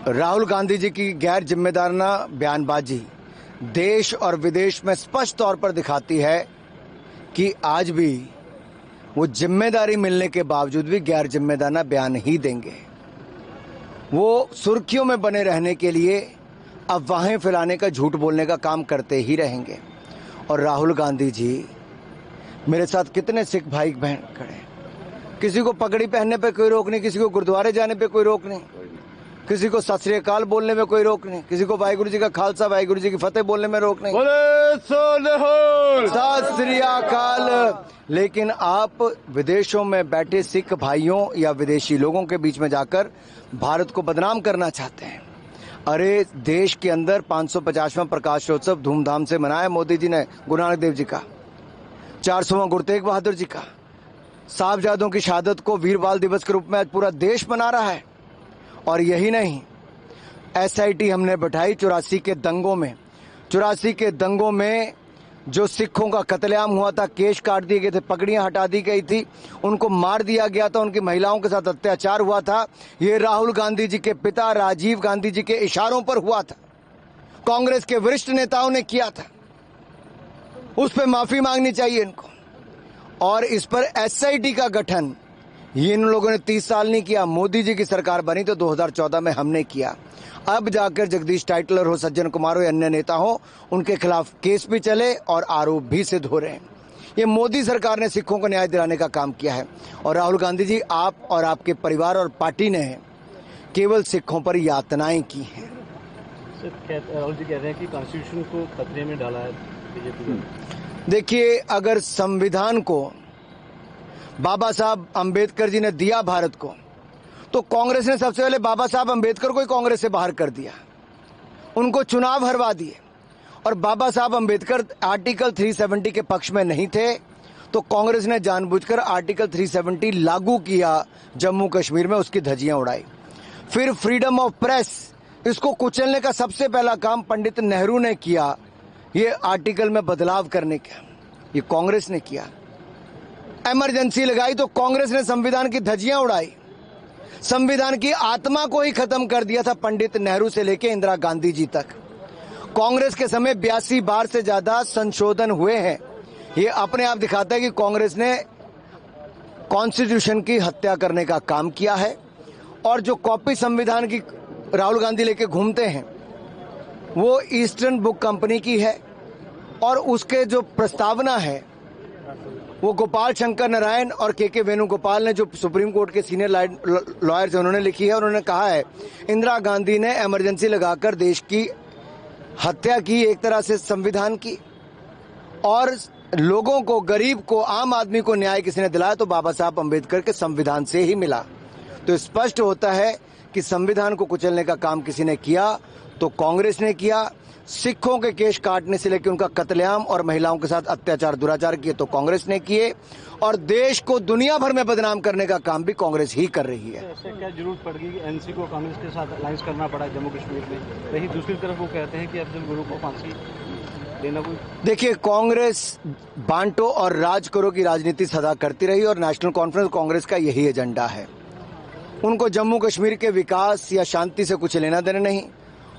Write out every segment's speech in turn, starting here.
राहुल गांधी जी की गैर जिम्मेदाराना बयानबाजी देश और विदेश में स्पष्ट तौर पर दिखाती है कि आज भी वो जिम्मेदारी मिलने के बावजूद भी गैर जिम्मेदाराना बयान ही देंगे। वो सुर्खियों में बने रहने के लिए अफवाहें फैलाने का, झूठ बोलने का काम करते ही रहेंगे। और राहुल गांधी जी, मेरे साथ कितने सिख भाई बहन खड़े हैं, किसी को पगड़ी पहनने पे कोई रोक नहीं, किसी को गुरुद्वारे जाने पे कोई रोक नहीं, किसी को सत श्री अकाल बोलने में कोई रोक नहीं, किसी को वाहिगुरु जी का खालसा वाहिगुरु जी की फतेह बोलने में रोक नहीं, सत श्री अकाल। लेकिन आप विदेशों में बैठे सिख भाइयों या विदेशी लोगों के बीच में जाकर भारत को बदनाम करना चाहते हैं। अरे देश के अंदर 550वां प्रकाशोत्सव धूमधाम से मनाया मोदी जी ने, गुरु नानक देव जी का, 400वां गुरु तेग बहादुर जी का, साहबजादों की शहादत को वीर बाल दिवस के रूप में आज पूरा देश मना रहा है। और यही नहीं, SIT हमने बैठाई 84 के दंगों में जो सिखों का कत्लेआम हुआ था, केश काट दिए गए थे, पगड़ियां हटा दी गई थी, उनको मार दिया गया था, उनकी महिलाओं के साथ अत्याचार हुआ था। ये राहुल गांधी जी के पिता राजीव गांधी जी के इशारों पर हुआ था, कांग्रेस के वरिष्ठ नेताओं ने किया था। उस पर माफी मांगनी चाहिए इनको। और इस पर SIT का गठन ये इन लोगों ने 30 साल नहीं किया। मोदी जी की सरकार बनी तो 2014 में हमने किया। अब जाकर जगदीश टाइटलर हो, सज्जन कुमार हो या अन्य नेता हो, उनके खिलाफ केस भी चले और आरोप भी सिद्ध हो रहे हैं। ये मोदी सरकार ने सिखों को न्याय दिलाने का काम किया है। और राहुल गांधी जी, आप और आपके परिवार और पार्टी ने केवल सिखों पर यातनाएं की हैं। राहुल जी कह रहे हैं कि कॉन्स्टिट्यूशन को खतरे में डाला है बीजेपी। देखिए, अगर संविधान को बाबा साहब अंबेडकर जी ने दिया भारत को, तो कांग्रेस ने सबसे पहले बाबा साहब अंबेडकर को ही कांग्रेस से बाहर कर दिया, उनको चुनाव हरवा दिए। और बाबा साहब अंबेडकर आर्टिकल 370 के पक्ष में नहीं थे, तो कांग्रेस ने जानबूझकर आर्टिकल 370 लागू किया जम्मू कश्मीर में, उसकी धज्जियां उड़ाई। फिर फ्रीडम ऑफ प्रेस, इसको कुचलने का सबसे पहला काम पंडित नेहरू ने किया, ये आर्टिकल में बदलाव करने का, ये कांग्रेस ने किया। इमरजेंसी लगाई तो कांग्रेस ने संविधान की धज्जियां उड़ाई, संविधान की आत्मा को ही खत्म कर दिया था, पंडित नेहरू से लेकर इंदिरा गांधी जी तक। कांग्रेस के समय 82 बार से ज्यादा संशोधन हुए हैं। ये अपने आप दिखाता है कि कांग्रेस ने कॉन्स्टिट्यूशन की हत्या करने का काम किया है। और जो कॉपी संविधान की राहुल गांधी लेके घूमते हैं, वो ईस्टर्न बुक कंपनी की है। और उसके जो प्रस्तावना है वो गोपाल शंकर नारायण और के वेणुगोपाल ने, जो सुप्रीम कोर्ट के सीनियर लॉयर्स हैं, उन्होंने लिखी है। उन्होंने कहा है इंदिरा गांधी ने इमरजेंसी लगाकर देश की हत्या की, एक तरह से संविधान की। और लोगों को, गरीब को, आम आदमी को न्याय किसने दिलाया, तो बाबा साहब अंबेडकर के संविधान से ही मिला। तो स्पष्ट होता है कि संविधान को कुचलने का काम किसी ने किया तो कांग्रेस ने किया। सिखों के केश काटने से लेकर उनका कत्लेआम और महिलाओं के साथ अत्याचार दुराचार किए तो कांग्रेस ने किए। और देश को दुनिया भर में बदनाम करने का काम भी कांग्रेस ही कर रही है। ऐसे क्या जरूरत पड़ गई कि NC को कांग्रेस के साथ अलायंस करना पड़ा जम्मू कश्मीर में? वहीं दूसरी तरफ वो कहते हैं कि अफजल गुरु को फांसी देना कोई। देखिए, कांग्रेस बांटो और राज करो की राजनीति सदा करती रही और नेशनल कॉन्फ्रेंस कांग्रेस का यही एजेंडा है। उनको जम्मू कश्मीर के विकास या शांति से कुछ लेना देना नहीं।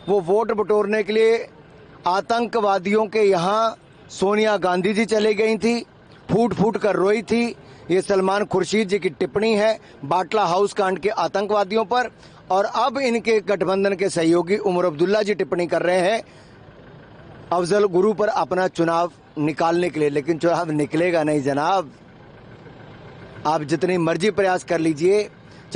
वो वोट बटोरने के लिए आतंकवादियों के यहाँ सोनिया गांधी जी चली गई थी, फूट फूट कर रोई थी। ये सलमान खुर्शीद जी की टिप्पणी है बाटला हाउस कांड के आतंकवादियों पर। और अब इनके गठबंधन के सहयोगी उमर अब्दुल्ला जी टिप्पणी कर रहे हैं अफजल गुरु पर अपना चुनाव निकालने के लिए। लेकिन चुनाव निकलेगा नहीं जनाब, आप जितनी मर्जी प्रयास कर लीजिए,